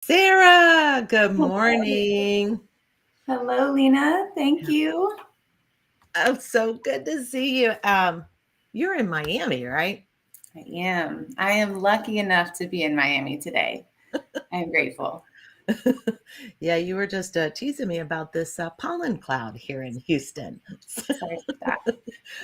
Sarah, good Hello. morning. Hello, Lena. Thank Yeah. you. Oh, so good to see you. You're in Miami, right? I am. I am lucky enough to be in Miami today. I am grateful. Yeah, you were just teasing me about this pollen cloud here in Houston. Sorry about that.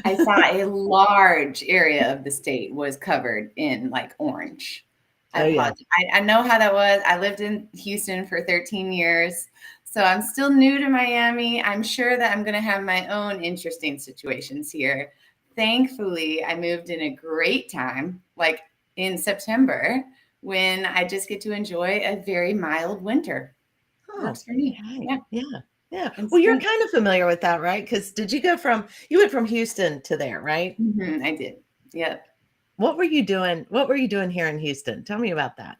I saw a large area of the state was covered in like orange. I Oh, yeah. apologize. I know how that was. I lived in Houston for 13 years. So I'm still new to Miami. I'm sure that I'm going to have my own interesting situations here. Thankfully, I moved in a great time, like in September, when I just get to enjoy a very mild winter. Oh, Works for me. okay. Yeah. Yeah. Yeah. And Well, you're spring. kind of familiar with that, right? Because you went from Houston to there, right? I did. Yep. What were you doing? What were you doing here in Houston? Tell me about that.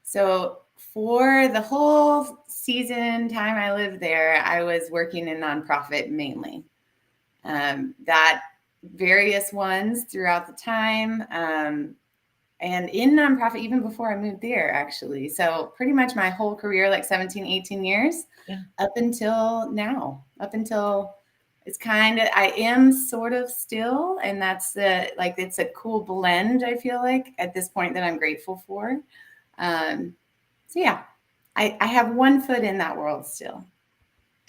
So for the whole season time I lived there, I was working in nonprofit mainly. That various ones throughout the time, and in nonprofit even before I moved there, actually. So pretty much my whole career, like 17, 18 years, Yeah. up until now, up until it's kind of, I am sort of still, and that's it's a cool blend, I feel like, at this point that I'm grateful for. Um, so yeah, I have one foot in that world still.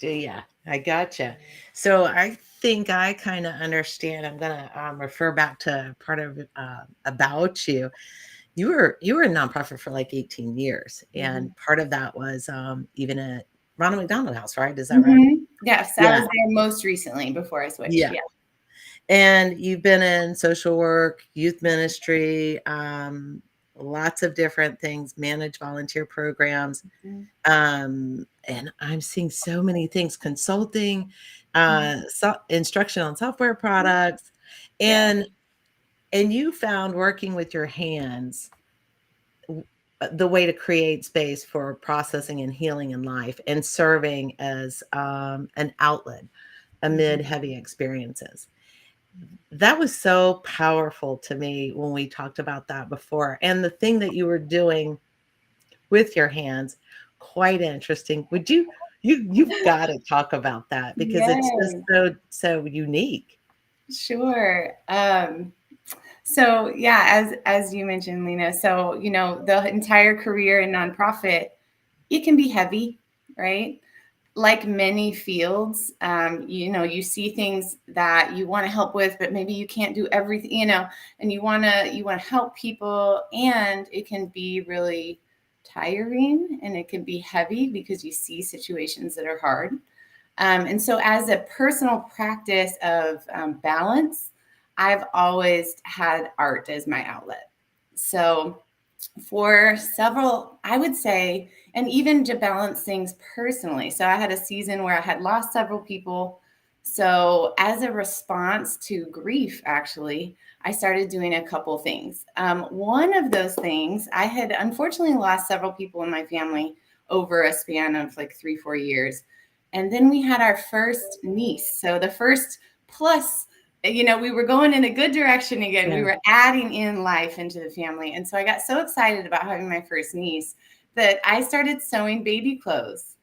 Yeah, I gotcha. So I think I kind of understand. I'm gonna refer back to part of about you. You were a nonprofit for like 18 years, Mhm. and part of that was even at Ronald McDonald House, right? Is that right? Yes, I Yeah, was there most recently before I switched. yeah. Yeah. And you've been in social work, youth ministry, lots of different things, manage volunteer programs. Mhm. And I'm seeing so many things, consulting, Mhm. instruction on software products, Yeah. and you found working with your hands the way to create space for processing and healing in life and serving as an outlet amid Mhm. heavy experiences. That was so powerful to me when we talked about that before. And the thing that you were doing with your hands, quite interesting. You've got to talk about that because it's just Yes, so unique. sure. So yeah, as you mentioned, Lena. So the entire career in nonprofit, it can be heavy, right? Like many fields, you see things that you want to help with, but maybe you can't do everything, and you want to help people, and it can be really tiring and it can be heavy because you see situations that are hard. And so, as a personal practice of balance, I've always had art as my outlet. So for several, I would say, and even to balance things personally. So I had a season where I had lost several people. So as a response to grief, actually, I started doing a couple things. One of those things, I had unfortunately lost several people in my family over a span of like 3, 4 years. And then we had our first niece. So the first plus, we were going in a good direction again. We Yeah. were adding in life into the family. And so I got so excited about having my first niece that I started sewing baby clothes.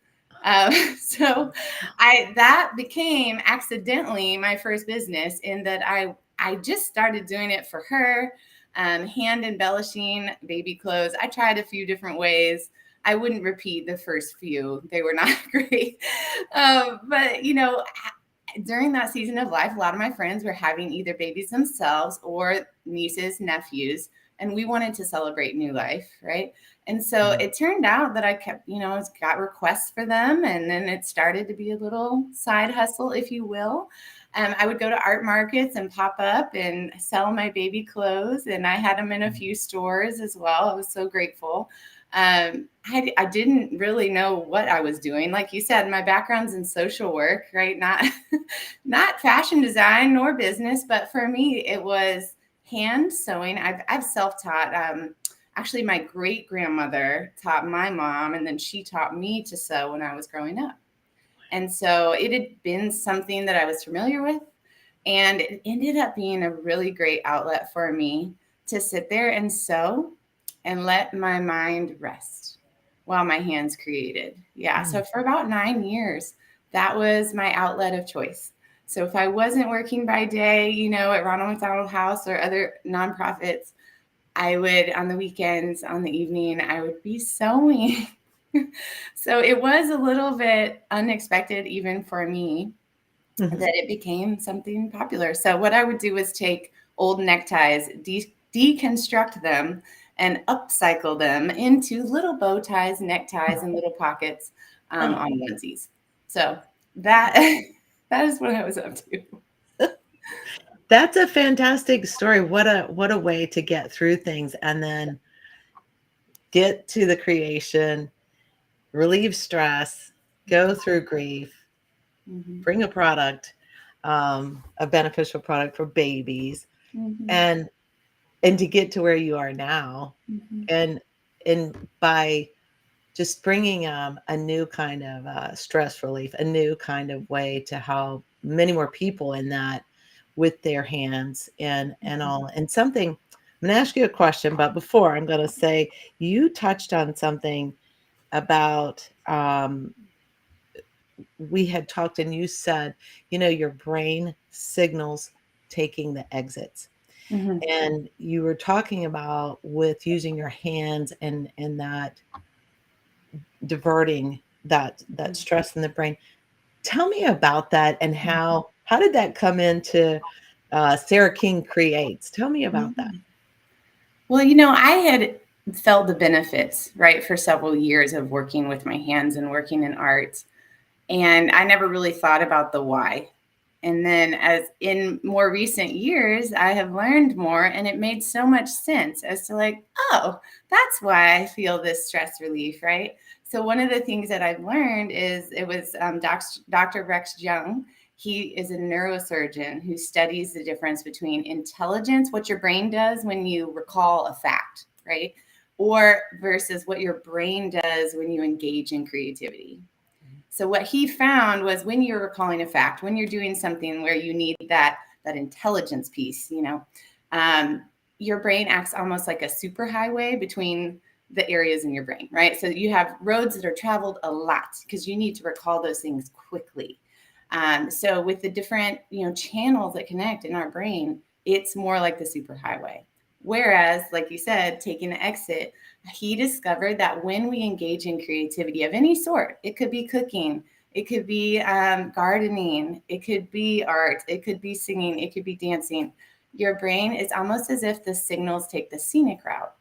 So that became accidentally my first business, in that I just started doing it for her, hand embellishing baby clothes. I tried a few different ways. I wouldn't repeat the first few; they were not great. But during that season of life, a lot of my friends were having either babies themselves or nieces, nephews, and we wanted to celebrate new life, right? And so Mhm. it turned out that I kept, got requests for them, and then it started to be a little side hustle, if you will. I would go to art markets and pop up and sell my baby clothes, and I had them in a few stores as well. I was so grateful. I didn't really know what I was doing. Like you said, my background's in social work, right? Not not fashion design nor business, but for me, it was hand sewing. I've self taught. Actually, my great grandmother taught my mom, and then she taught me to sew when I was growing up. And so it had been something that I was familiar with. And it ended up being a really great outlet for me to sit there and sew and let my mind rest. while my hands created. Yeah. Mm. So for about 9 years, that was my outlet of choice. So if I wasn't working by day, at Ronald McDonald House or other nonprofits, I would, on the weekends, on the evening, I would be sewing. So it was a little bit unexpected, even for me, Mhm. that it became something popular. So what I would do was take old neckties, deconstruct them, and upcycle them into little bow ties, neckties, and little pockets Oh, on onesies. So that that is what I was up to. that's a fantastic story. What a way to get through things and then get to the creation, relieve stress, go through grief, Mm-hmm. bring a product, a beneficial product for babies, Mm-hmm. and to get to where you are now, Mm-hmm. and by just bringing a new kind of stress relief, a new kind of way to help many more people in that with their hands and all. And something, I'm going to ask you a question, but before I'm going to say you touched on something about we had talked and you said, your brain signals taking the exits. Mm-hmm. And you were talking about with using your hands and that diverting that stress in the brain. Tell me about that and how did that come into Sarah King Creates? Tell me about that. Mm-hmm. Well, I had felt the benefits, right, for several years of working with my hands and working in art. And I never really thought about the why. And then as in more recent years, I have learned more and it made so much sense as to like, oh, that's why I feel this stress relief, right? So one of the things that I've learned is it was Dr. Rex Jung. He is a neurosurgeon who studies the difference between intelligence, what your brain does when you recall a fact, right? Or versus what your brain does when you engage in creativity. So what he found was when you're recalling a fact, when you're doing something where you need that intelligence piece, um, your brain acts almost like a superhighway between the areas in your brain, right? So you have roads that are traveled a lot because you need to recall those things quickly. So with the different channels that connect in our brain, it's more like the superhighway. Whereas, like you said, taking the exit, he discovered that when we engage in creativity of any sort, it could be cooking, it could be gardening, it could be art, it could be singing, it could be dancing. Your brain is almost as if the signals take the scenic route.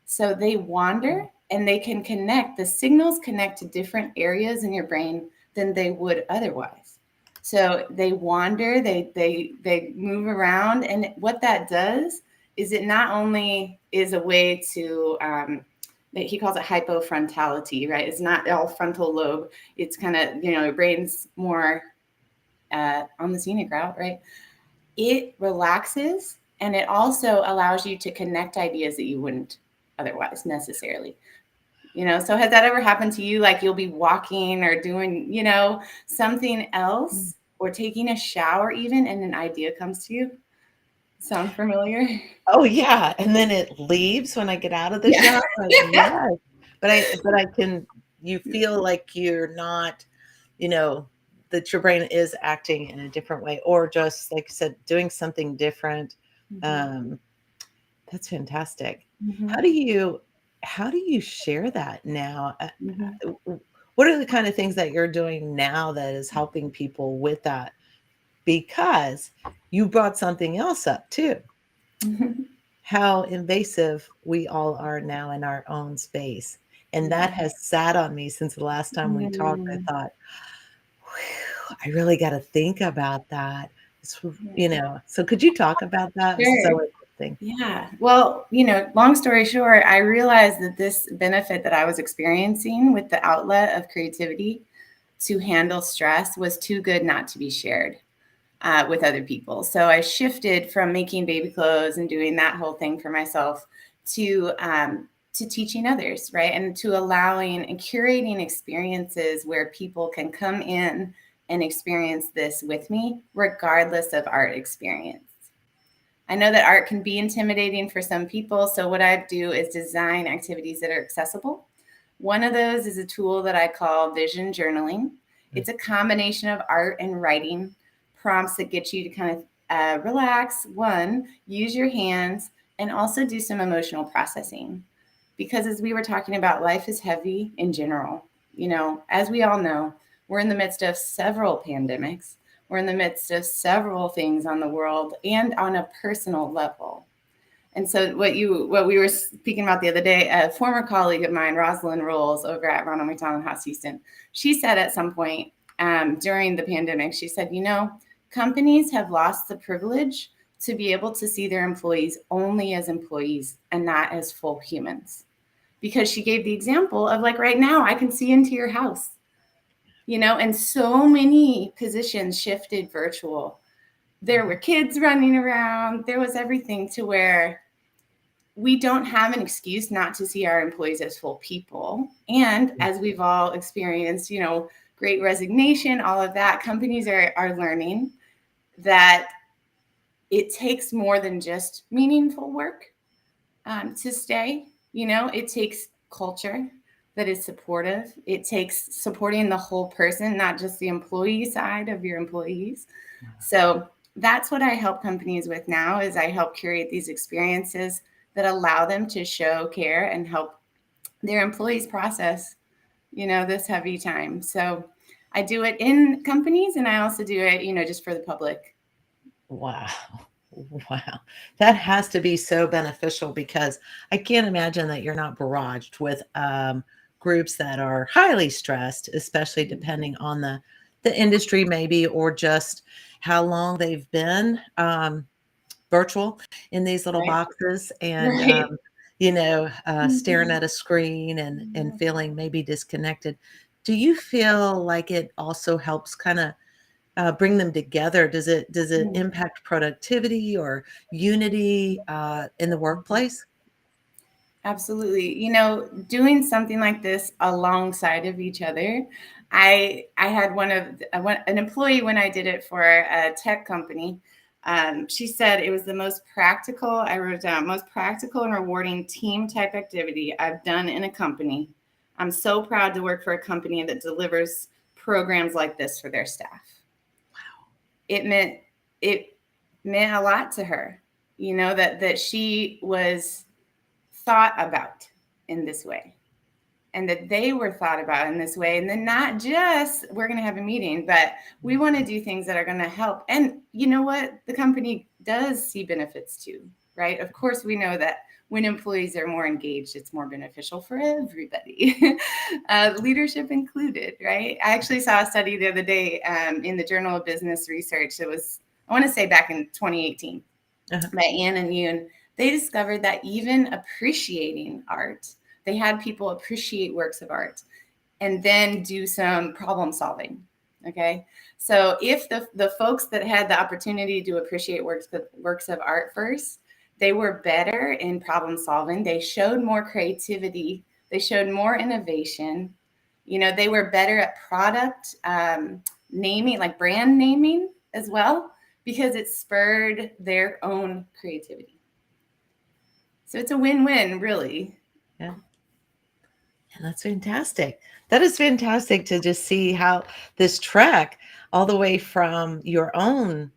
So they wander and they can connect, the signals connect to different areas in your brain than they would otherwise. So they wander, they move around, and what that does is it not only is a way to he calls it hypofrontality, right? It's not all frontal lobe. It's kind of your brain's more on the scenic route, right? It relaxes and it also allows you to connect ideas that you wouldn't otherwise necessarily. So has that ever happened to you? Like you'll be walking or doing, something else or taking a shower even, and an idea comes to you? Sound familiar? Oh yeah, and then it leaves when I get out of the Yeah. shower. Yes, but I can. You feel like you're not, you know, that your brain is acting in a different way, or just like you said, doing something different. Mhm. Um, that's fantastic. How Mhm. do you how do you share that now? Mhm. What are the kind of things that you're doing now that is helping people with that? Because you brought something else up too, Mhm. how invasive we all are now in our own space. And that Yeah. has sat on me since the last time we talked. I Mm. thought, "Whew, I really got to think about that." Yeah. So could you talk about that? It was Sure. so interesting. Yeah. Well, long story short, I realized that this benefit that I was experiencing with the outlet of creativity to handle stress was too good not to be shared with other people. So I shifted from making baby clothes and doing that whole thing for myself to teaching others, right? And to allowing and curating experiences where people can come in and experience this with me, regardless of art experience. I know that art can be intimidating for some people. So what I do is design activities that are accessible. One of those is a tool that I call vision journaling. It's a combination of art and writing prompts that get you to kind of relax, one, use your hands, and also do some emotional processing. Because as we were talking about, life is heavy in general. You know, as we all know, we're in the midst of several pandemics. We're in the midst of several things on the world and on a personal level. And so what we were speaking about the other day, a former colleague of mine, Rosalind Rolls over at Ronald McDonald House Houston, she said at some point during the pandemic, she said, you know, companies have lost the privilege to be able to see their employees only as employees and not as full humans. Because she gave the example of like right now, I can see into your house, you know, and so many positions shifted virtual. There were kids running around. There was everything to where we don't have an excuse not to see our employees as full people. And as we've all experienced, you know, great resignation, all of that, companies are learning that it takes more than just meaningful work to stay. You know, it takes culture that is supportive. It takes supporting the whole person, not just the employee side of your employees. So that's what I help companies with now is I help curate these experiences that allow them to show care and help their employees process, you know, this heavy time. So I do it in companies and I also do it, you know, just for the public. Wow. Wow. That has to be so beneficial because I can't imagine that you're not barraged with groups that are highly stressed, especially depending on the industry maybe, or just how long they've been virtual in these little Right. boxes and Right. staring at a screen and feeling maybe disconnected. Do you feel like it also helps kind of bring them together? Does it impact productivity or unity in the workplace? Absolutely. You know, doing something like this alongside of each other. I had an employee when I did it for a tech company. She said it was the most practical. I wrote down most practical and rewarding team type activity I've done in a company. I'm so proud to work for a company that delivers programs like this for their staff. It meant it meant a lot to her. You know that she was thought about in this way and that they were thought about in this way. And then not just we're going to have a meeting, but we want to do things that are going to help. And you know what? The company does see benefits too, right? Of course, we know that when employees are more engaged, it's more beneficial for everybody, leadership included, right? I actually saw a study the other day in the Journal of Business Research. It was, I want to say back in 2018 by Ann and Yoon. They discovered that even appreciating art, they had people appreciate works of art and then do some problem solving. Okay. So if the folks that had the opportunity to appreciate works of art first, they were better in problem solving. They showed more creativity. They showed more innovation. You know, they were better at product naming, like brand naming as well, because it spurred their own creativity. So it's a win-win, really. Yeah. And that's fantastic. That is fantastic to just see how this trek, all the way from your own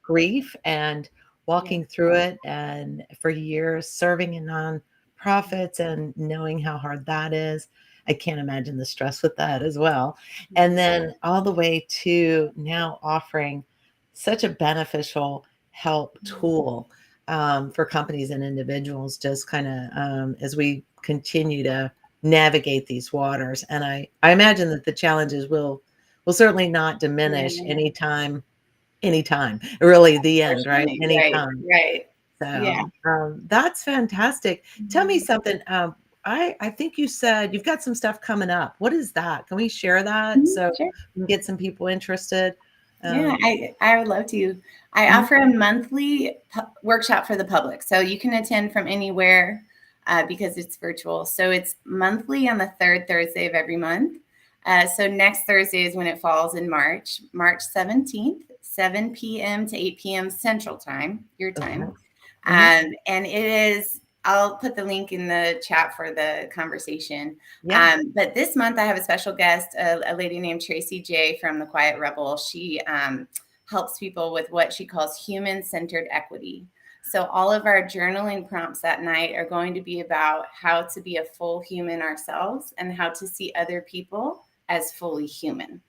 grief and Yeah. walking through it, and for years serving in nonprofits and knowing how hard that is. I can't imagine the stress with that as well. And then all the way to now offering such a beneficial help tool for companies and individuals, just kind of as we continue to navigate these waters. And I imagine that the challenges will certainly not diminish Yeah. anytime, really the end, right? Unfortunately. Right. Anytime. Right. Yeah. So that's fantastic. Tell me something. I think you said you've got some stuff coming up. What is that? Can we share that Mhm. so Sure. we can get some people interested? Yeah, Um, I would love to. I mhm. offer a monthly workshop for the public. So you can attend from anywhere because it's virtual. So it's monthly on the third Thursday of every month. So next Thursday is when it falls in March, March 17th, 7 p.m. to 8 p.m. Central Time, your Okay. time. Mhm. And it is I'll put the link in the chat for the conversation. Yeah. But this month I have a special guest, a lady named Tracy J from the Quiet Rebel. She helps people with what she calls human-centered equity. So all of our journaling prompts that night are going to be about how to be a full human ourselves and how to see other people as fully human.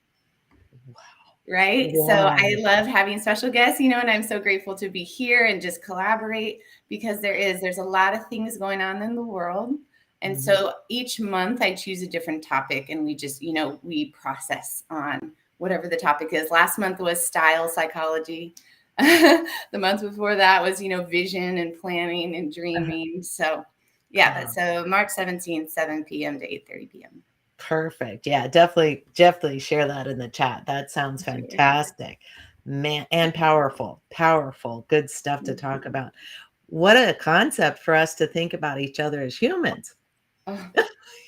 Right. So Wow. I love having special guests, and I'm so grateful to be here and just collaborate, because there's a lot of things going on in the world. And Mhm. so each month I choose a different topic, and we just, we process on whatever the topic is. Last month was style psychology. The month before that was, vision and planning and dreaming. So yeah, Oh, but so March 17th, 7 p.m. to 8:30 p.m. perfect. Yeah, definitely share that in the chat. That sounds Sure. fantastic. Man, and powerful. Powerful. Good stuff to talk about. What a concept for us to think about each other as humans, Oh,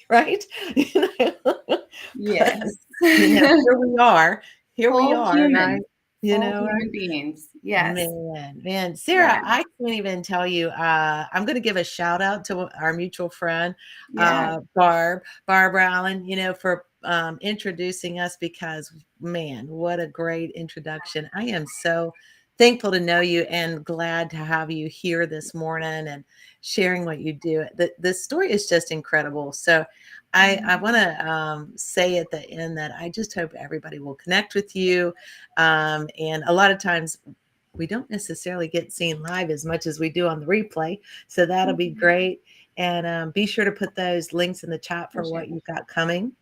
right? But, yes. here we are. Here we Whole are, right? humans, whole Right? human beings. Yes. Man, Sarah, Yeah. I can't even tell you. I'm going to give a shout out to our mutual friend, Yeah. Barbara Allen, for introducing us, because, man, what a great introduction. I am so thankful to know you and glad to have you here this morning and sharing what you do. The story is just incredible. So I want to say at the end that I just hope everybody will connect with you. And a lot of times we don't necessarily get seen live as much as we do on the replay. So that'll be great. And be sure to put those links in the chat For for sure. what you've got coming.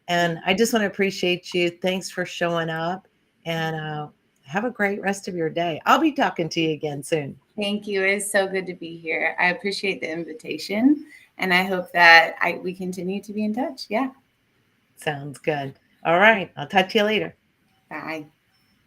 Yeah. And I just want to appreciate you. Thanks for showing up, and have a great rest of your day. I'll be talking to you again soon. Thank you. It's so good to be here. I appreciate the invitation, and I hope that we continue to be in touch. Yeah. Sounds good. All right. I'll talk to you later. Bye.